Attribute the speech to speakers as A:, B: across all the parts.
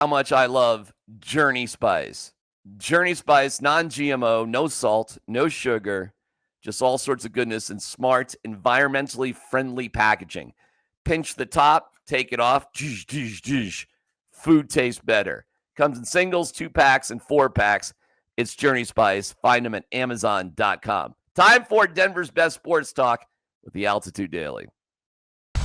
A: how much I love Journey Spice. Journey Spice, non-GMO, no salt, no sugar, just all sorts of goodness and smart, environmentally friendly packaging. Pinch the top, take it off. Food tastes better. Comes in singles, 2-packs, and 4-packs. It's Journey Spice. Find them at Amazon.com. Time for Denver's best sports talk with the Altitude Daily.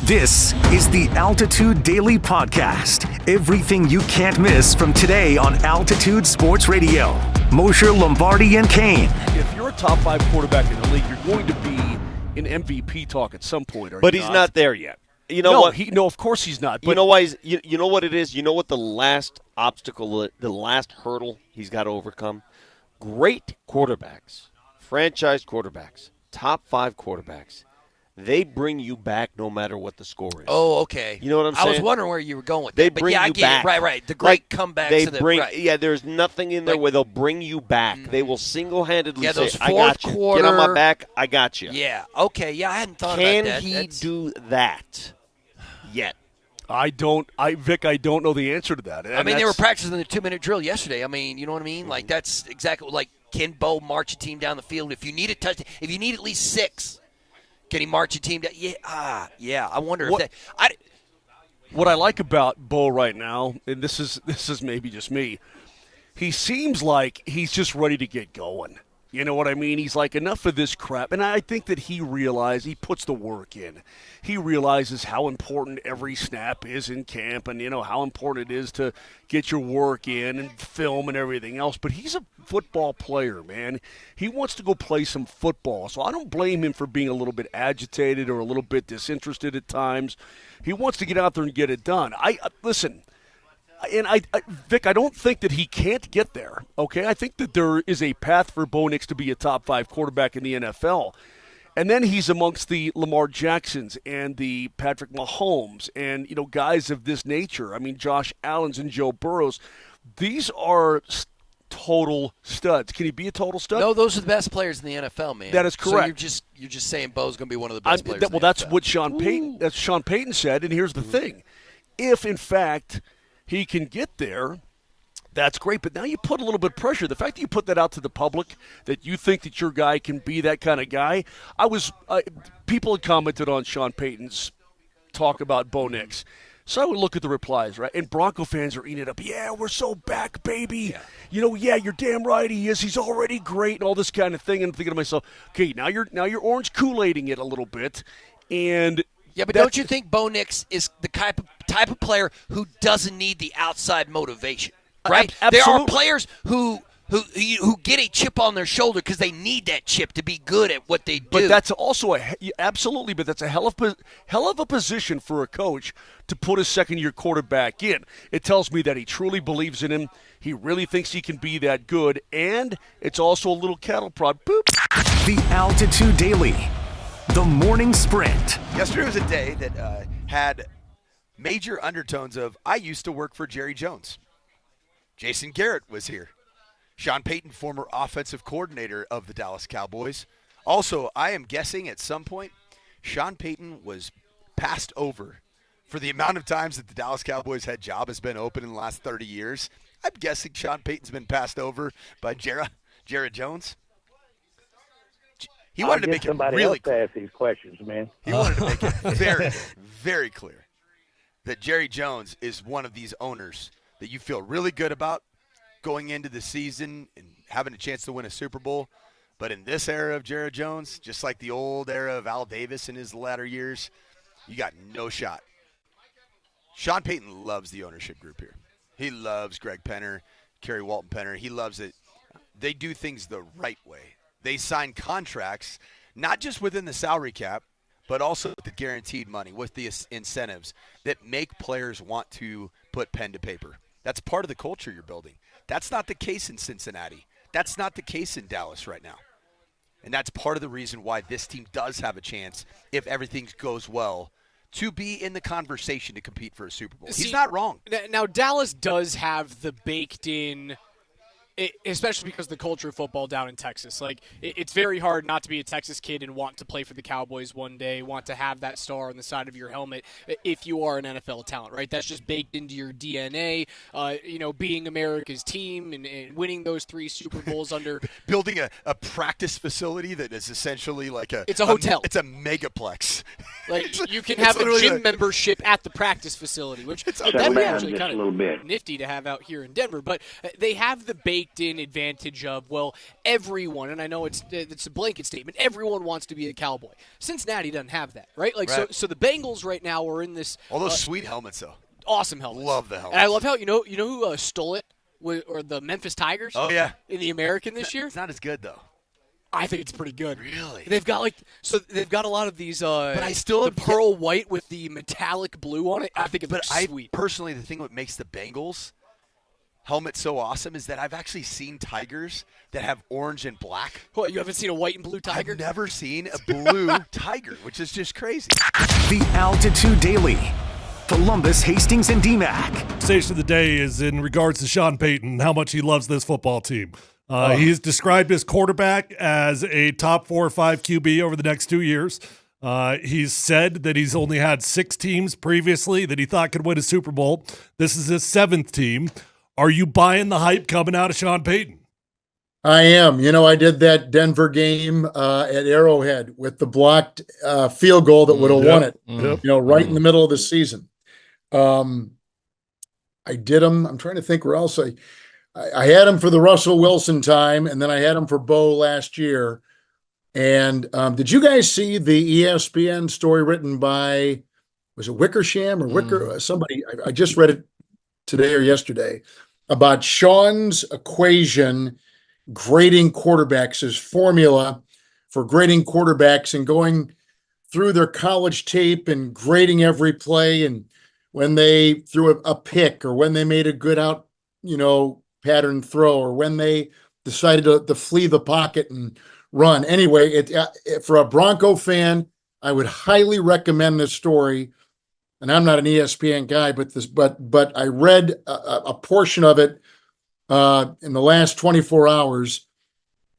B: This is the Altitude Daily Podcast. Everything you can't miss from today on Altitude Sports Radio. Mosher, Lombardi, and Kane.
C: If you're a top 5 quarterback in the league, you're going to be in MVP talk at some point.
D: But he's not there yet. You know what?
C: No, of course he's not. But
D: you know why? You know what it is? You know what the last obstacle, the last hurdle he's got to overcome? Great quarterbacks, franchise quarterbacks, top 5 quarterbacks, they bring you back no matter what the score is.
E: Oh, okay.
D: You know what I'm saying?
E: I was wondering where you were going with
D: they
E: that.
D: Bring
E: but yeah,
D: you
E: I get
D: back.
E: It. Right. The great comeback.
D: Yeah, there's nothing in there where they'll bring you back. They will single-handedly say,
E: those
D: I got you.
E: quarter,
D: Get on my back, I got you.
E: Yeah, okay. Yeah, I hadn't thought about that.
D: Can he do that yet?
C: Vic, I don't know the answer to that.
E: I mean, they were practicing the 2-minute drill yesterday. I mean, you know what I mean? Like, that's exactly like, can Bo march a team down the field? If you need a touchdown, if you need at least 6, can he march a team down? Yeah. I wonder if that.
C: What I like about Bo right now, and this is maybe just me, he seems like he's just ready to get going. You know what I mean? He's like, enough of this crap. And I think that he puts the work in. He realizes how important every snap is in camp and, how important it is to get your work in and film and everything else. But he's a football player, man. He wants to go play some football. So I don't blame him for being a little bit agitated or a little bit disinterested at times. He wants to get out there and get it done. Listen. And Vic, I don't think that he can't get there, okay? I think that there is a path for Bo Nix to be a top 5 quarterback in the NFL. And then he's amongst the Lamar Jacksons and the Patrick Mahomes and, guys of this nature. I mean, Josh Allen's and Joe Burrows. These are total studs. Can he be a total stud?
E: No, those are the best players in the NFL, man.
C: That is correct.
E: So you're just saying Bo's going to be one of the best players in the
C: that's
E: NFL.
C: what Sean Payton said, and here's the thing. If, in fact, he can get there, that's great. But now you put a little bit of pressure. The fact that you put that out to the public, that you think that your guy can be that kind of guy. People had commented on Sean Payton's talk about Bo Nix. So I would look at the replies, right? And Bronco fans are eating it up. Yeah, we're so back, baby. Yeah. You're damn right he is. He's already great and all this kind of thing. And I'm thinking to myself, okay, now you're orange Kool-Aiding it a little bit. And
E: yeah, but don't you think Bo Nix is the type of player who doesn't need the outside motivation, right?
C: Absolutely.
E: There are players who get a chip on their shoulder because they need that chip to be good at what they do.
C: But that's also absolutely. But that's a hell of a position for a coach to put a second-year quarterback in. It tells me that he truly believes in him. He really thinks he can be that good, and it's also a little cattle prod. Boop.
B: The Altitude Daily. The Morning Sprint.
F: Yesterday was a day that had major undertones of, I used to work for Jerry Jones. Jason Garrett was here. Sean Payton, former offensive coordinator of the Dallas Cowboys. Also, I am guessing at some point, Sean Payton was passed over for the amount of times that the Dallas Cowboys had job has been open in the last 30 years. I'm guessing Sean Payton's been passed over by Jared Jones. He wanted to make it really clear.
G: Ask these questions, man.
F: He wanted to make it very, very clear that Jerry Jones is one of these owners that you feel really good about going into the season and having a chance to win a Super Bowl. But in this era of Jerry Jones, just like the old era of Al Davis in his latter years, you got no shot. Sean Payton loves the ownership group here. He loves Greg Penner, Kerry Walton Penner. He loves it. They do things the right way. They sign contracts, not just within the salary cap, but also with the guaranteed money, with the incentives that make players want to put pen to paper. That's part of the culture you're building. That's not the case in Cincinnati. That's not the case in Dallas right now. And that's part of the reason why this team does have a chance, if everything goes well, to be in the conversation to compete for a Super Bowl. He's not wrong.
H: Now, Dallas does have the baked-in
G: especially because of the culture of football down in Texas. Like, it's very hard not to be a Texas kid and want to play for the Cowboys one day, want to have that star on the side of your helmet if you are an NFL talent, right? That's just baked into your DNA. Being America's team and winning those 3 Super Bowls under
F: building a practice facility that is essentially like
G: it's a hotel.
F: It's a megaplex.
G: Like, you can have a gym membership at the practice facility, which that'd be actually kind of nifty to have out here in Denver. But they have the baked-in advantage of, well, everyone, and I know it's a blanket statement, everyone wants to be a Cowboy. Cincinnati doesn't have that, right? Like, right. So the Bengals right now are in this.
F: All those sweet helmets, though.
G: Awesome helmets.
F: Love the helmets.
G: And I love how, you know who stole it? Or the Memphis Tigers?
F: Oh, yeah.
G: In the American this year?
F: It's not as good, though.
G: I think it's pretty good.
F: Really?
G: They've got they've got a lot of these.
F: But I still
G: the pearl white with the metallic blue on it. I think it's sweet.
F: Personally, the thing that makes the Bengals helmet so awesome is that I've actually seen Tigers that have orange and black.
G: What, you haven't seen a white and blue Tiger?
F: I've never seen a blue Tiger, which is just crazy.
B: The Altitude Daily. Columbus, Hastings, and DMAC.
H: Station of the day is in regards to Sean Payton, how much he loves this football team. He's described his quarterback as a top 4 or 5 QB over the next 2 years. He's said that he's only had 6 teams previously that he thought could win a Super Bowl. This is his 7th team. Are you buying the hype coming out of Sean Payton?
I: I am. I did that Denver game at Arrowhead with the blocked field goal that would have won it, right in the middle of the season. I did him. I'm trying to think where else I had him for the Russell Wilson time, and then I had him for Bo last year. And did you guys see the ESPN story written by, was it Wickersham or Wicker? Somebody, I just read it today or yesterday about Sean's equation grading quarterbacks, his formula for grading quarterbacks and going through their college tape and grading every play, and when they threw a pick or when they made a good out, pattern throw, or when they decided to flee the pocket and run. Anyway, for a Bronco fan, I would highly recommend this story. And I'm not an ESPN guy, but I read a portion of it in the last 24 hours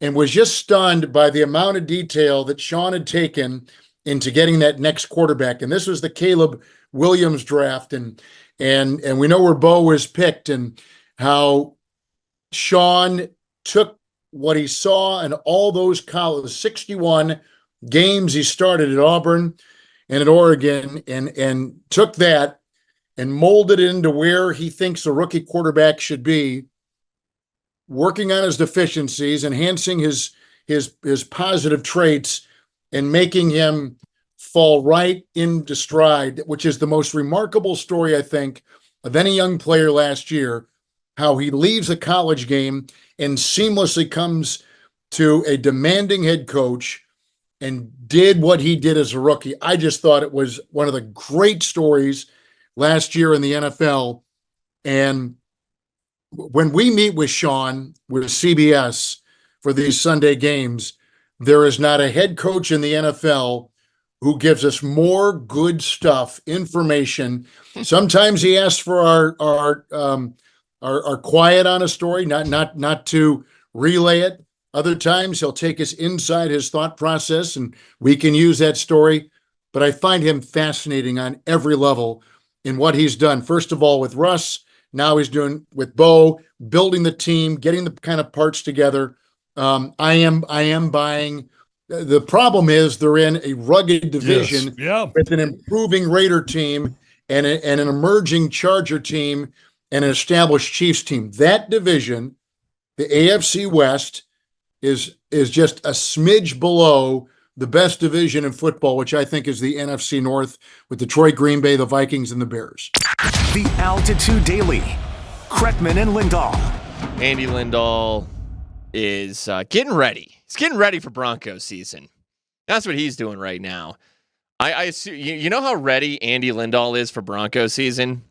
I: and was just stunned by the amount of detail that Sean had taken into getting that next quarterback. And this was the Caleb Williams draft, and we know where Bo was picked and how Sean took what he saw in all those college 61 games he started at Auburn and at Oregon, and took that and molded it into where he thinks a rookie quarterback should be, working on his deficiencies, enhancing his positive traits, and making him fall right into stride, which is the most remarkable story, I think, of any young player last year, how he leaves a college game and seamlessly comes to a demanding head coach and did what he did as a rookie. I just thought it was one of the great stories last year in the NFL. And when we meet with Sean with CBS for these Sunday games, there is not a head coach in the NFL who gives us more good stuff, information. Sometimes he asks for our quiet on a story, not to relay it. Other times he'll take us inside his thought process and we can use that story. But I find him fascinating on every level in what he's done. First of all, with Russ, now he's doing with Bo, building the team, getting the kind of parts together. I am buying. The problem is they're in a rugged division with an improving Raider team and an emerging Charger team and an established Chiefs team. That division, the AFC West, is just a smidge below the best division in football, which I think is the NFC North, with Detroit, Green Bay, the Vikings, and the Bears.
B: The Altitude Daily. Kretman and Lindahl.
D: Andy Lindahl is getting ready. He's getting ready for Broncos season. That's what he's doing right now. I assume, you know how ready Andy Lindahl is for Broncos season?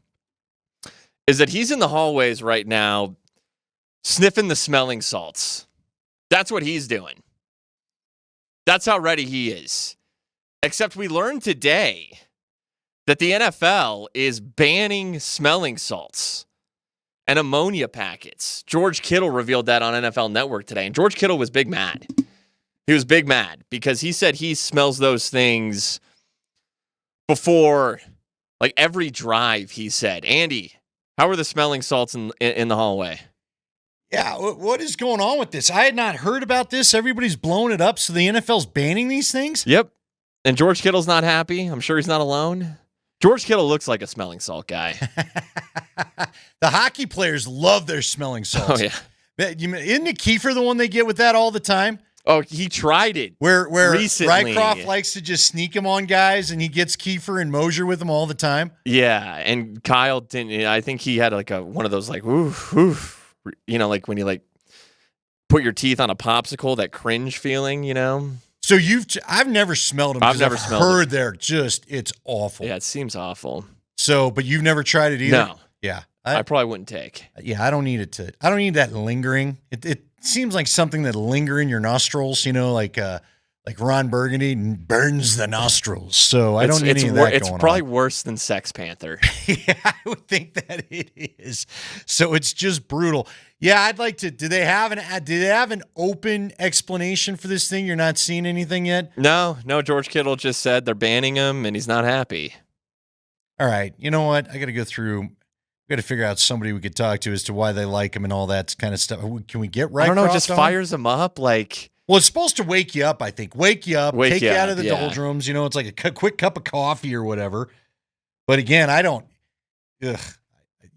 D: Is that he's in the hallways right now sniffing the smelling salts. That's what he's doing. That's how ready he is. Except we learned today that the NFL is banning smelling salts.
J: and ammonia packets. George Kittle revealed that on NFL Network today, and George Kittle was big mad. He was big mad because he said he smells those things before, like, every drive, he said. Andy, how are the smelling salts in the hallway?
K: Yeah, what is going on with this? I had not heard about this. Everybody's blowing it up, so the NFL's banning these things?
J: Yep. And George Kittle's not happy. I'm sure he's not alone. George Kittle looks like a smelling salt guy.
K: The hockey players love their smelling salts.
J: Oh, yeah.
K: Isn't it Kiefer the one they get with that all the time?
J: Oh, he tried it
K: Where
J: recently.
K: Rycroft likes to just sneak him on guys, and he gets Kiefer and Mosier with him all the time.
J: Yeah, and Kyle didn't. I think he had like one of those like oof, oof, like when you like put your teeth on a popsicle, that cringe feeling,
K: So I've never smelled them.
J: I've never smelled
K: heard it's awful.
J: Yeah, it seems awful.
K: So, but you've never tried it either?
J: No.
K: Yeah.
J: I probably wouldn't take.
K: Yeah, I don't need it I don't need that lingering. It seems like something that linger in your nostrils, like Ron Burgundy burns the nostrils. So I don't need any of that going on.
J: It's probably worse than Sex Panther.
K: Yeah, I would think that it is. So it's just brutal. Yeah, I'd like to. Do they have an open explanation for this thing? You're not seeing anything yet?
J: No. George Kittle just said they're banning him, and he's not happy.
K: All right. You know what? I got to go through. We got to figure out somebody we could talk to as to why they like him and all that kind of stuff. Can we get right?
J: I don't know. Just fires him up like.
K: Well, it's supposed to wake you up. I think wake you up, take you out of the doldrums. It's like a quick cup of coffee or whatever. But again, I don't.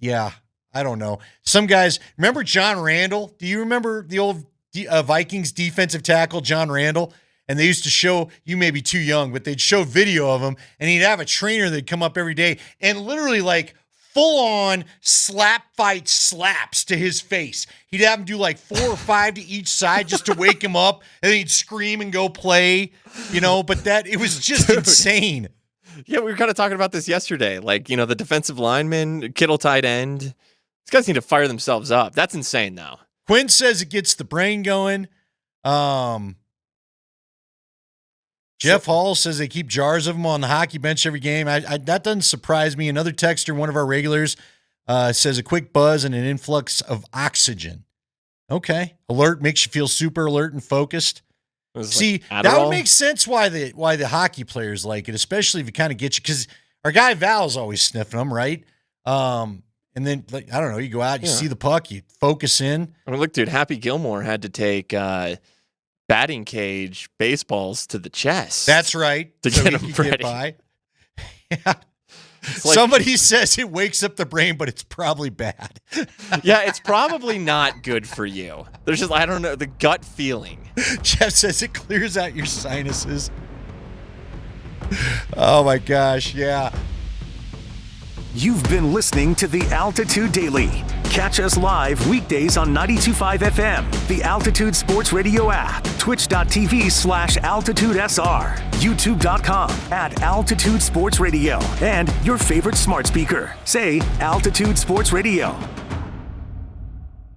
K: Yeah, I don't know. Some guys remember John Randall. Do you remember the old Vikings defensive tackle John Randall? And they used to show, you may be too young, but they'd show video of him, and he'd have a trainer that'd come up every day and literally like full-on slap fight slaps to his face. He'd have him do like 4 or 5 to each side just to wake him up, and then he'd scream and go play, but it was just insane.
J: Yeah, we were kind of talking about this yesterday. Like, the defensive lineman, Kittle tight end. These guys need to fire themselves up. That's insane, though.
K: Quinn says it gets the brain going. Jeff Hall says they keep jars of them on the hockey bench every game. That doesn't surprise me. Another texter, one of our regulars, says a quick buzz and an influx of oxygen. Okay. Alert makes you feel super alert and focused. See,
J: like
K: that would make sense why the hockey players like it, especially if it kind of gets you, because our guy Val's always sniffing them, right? And then, I don't know, you go out, you see the puck, you focus in.
J: I mean, look, dude, Happy Gilmore had to take batting cage baseballs to the chest.
K: That's right.
J: To get him ready.
K: Get by. Yeah. Somebody says it wakes up the brain, but it's probably bad.
J: Yeah, it's probably not good for you. There's just, I don't know, the gut feeling.
K: Jeff says it clears out your sinuses. Oh my gosh, yeah.
B: You've been listening to the Altitude Daily. Catch us live weekdays on 92.5 FM, the Altitude Sports Radio app, twitch.tv/AltitudeSR, youtube.com @Altitude Sports Radio, and your favorite smart speaker. Say Altitude Sports Radio.